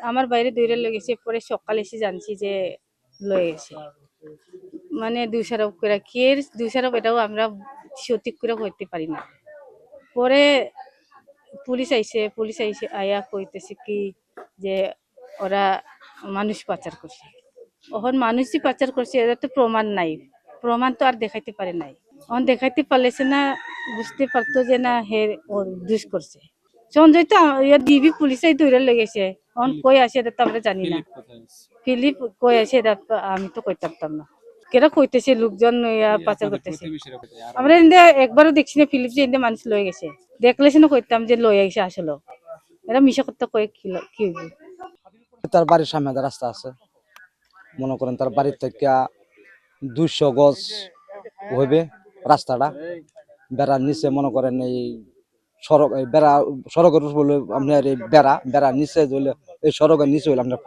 আমার বাইরে দৌড়ে লয়ে গেছে, পরে সকালে এসে জানছি যে লয়ে গেছে। মানে দুইশারপ করে কি দুইশারপ এটাও আমরা সঠিক করে করতে পারি না। পরে পুলিশ আইছে আয়া কইতেছে কি যে ওরা মানুষ পাচার করছে। ওখন মানুষই পাচার করছে, এটা তো প্রমাণ নাই, প্রমাণ তো আর দেখাইতে পারে নাই। অন দেখাইতে পারলেছে না, বুঝতে পারতো যে না হে ওর দুষ করছে। সঞ্জয় তো ডিবি পুলিশে ধরে লেগেছে, অন কই আসে এটা তো আমরা জানি না। ফিলিপ কই আসে এটা আমি তো কইতে পারতাম না। কেরা কইতেছে লোকজন পাচার করতেছে, আমরা ইন্দে একবারও দেখছি না ফিলিপ যে ইন্দে মানুষ লয়ে গেছে। দেখলে না কইতাম যে লয়ে গেছে আসলে, এরা মিশা করতে কয়ে কি হইব। তার বাড়ির সামনে রাস্তা আছে, মনে করেন তার বাড়ির থেকে 200 গজ হইবে রাস্তাটা। বেড়ার নিচে মনে করেন এই সড়ক, বেড়া সড়কের উপর হলে আপনার এই বেড়ার নিচে হইলে, এই সড়কের নিচে হইলে আপনার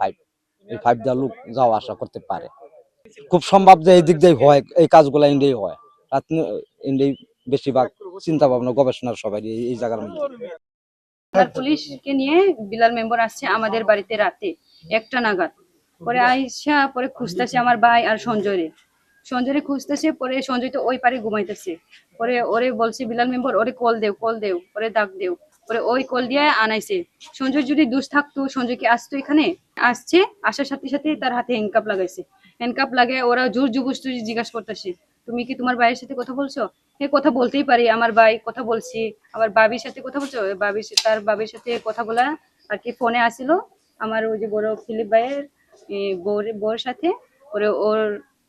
এই 5 দিয়ে লোক যাওয়া আসা করতে পারে। খুব সম্ভব যে এই দিক দিয়ে হয়, এই কাজগুলা ইন্ডিয়াই হয়। ইন্ডিয়াই বেশিরভাগ চিন্তা ভাবনা গবেষণার সবাই এই জায়গার মধ্যে। পুলিশকে নিয়ে বিলাল মেম্বার আসছে আমাদের বাড়িতে রাতে 1টা নাগাদ। পরে আইসা পরে খুঁজতেছে আমার ভাই আর সঞ্জয়রে খুঁজতেছে। পরে সঞ্জয় তো ওই পারে ঘুমাইতেছে। পরে ওরে বলছে বিলাল মেম্বার ওরে কল দেও ওরে ডাক দেও। পরে ওই কল দিয়ে আনাইছে। সঞ্জয় যদি দুষ থাকতো সঞ্জয়কে আসতো, এখানে আসছে, আসার সাথে সাথে তার হাতে হ্যান্ডকাপ লাগাইছে। হ্যান্ডকাপ লাগে ওরা জোর জবরদস্তি জিজ্ঞাসা করতেছে তুমি কি তোমার ভাইয়ের সাথে কথা বলছো? এ কথা বলতেই পারি, আমার ভাই কথা বলছি। আবার বাবির সাথে কথা বলছো, তার বাবির সাথে কথা বলা আর কি ফোনে আসিল আমার ওই যে বড় ফিলিপ ভাইয়ের বউর সাথে। ওরে ওর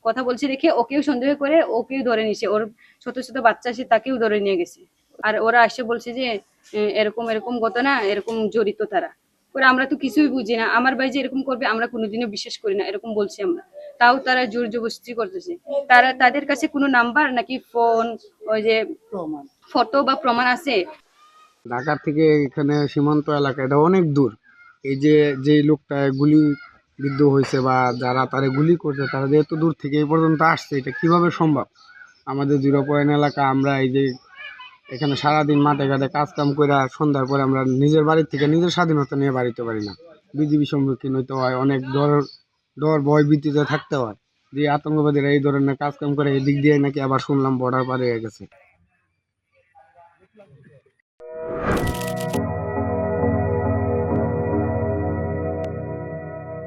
কথা বলছে দেখে ওকেও সন্দেহ করে ওকেও ধরে নিছে, ওর ছোট ছোট বাচ্চা আছে তাকেও ধরে নিয়ে গেছে। আর ওরা এসে বলছে যে এরকম এরকম ঘটনা, এরকম জড়িত তারা। পরে আমরা তো কিছুই বুঝি না, আমার ভাই যে এরকম করবে আমরা কোনোদিনও বিশ্বাস করি না, এরকম বলছি আমরা। তাও তারা জোর জবরদস্তি করতেছে। তাদের কাছে কোনো নাম্বার নাকি ফোন, ওই যে ফটো বা প্রমাণ আছে? ঢাকা থেকে এখানে সীমান্ত এলাকা, এটা অনেক দূর। এই যে লোকটা গুলি বিদ্ধ হয়েছে বা যারা তারে গুলি করছে, তারা যে এত দূর থেকে এই পর্যন্ত আসছে, এটা কিভাবে সম্ভব? আমাদের 0 পয়েন্ট এলাকা, আমরা এই যে এখানে সারাদিন মাঠে ঘাটে কাজ কাম করে সন্ধ্যার পরে আমরা নিজের বাড়ির থেকে নিজের স্বাধীনতা নিয়ে বাড়িতে পারি না। বিজিবি সম্মুখীন হইতে হয়, অনেক ডর ভয় ভীতিতে থাকতে হয় যে আতঙ্কবাদীরা এই ধরনের কাজ কাম করে। এদিক দিয়ে নাকি আবার শুনলাম বর্ডার পার হয়ে গেছে।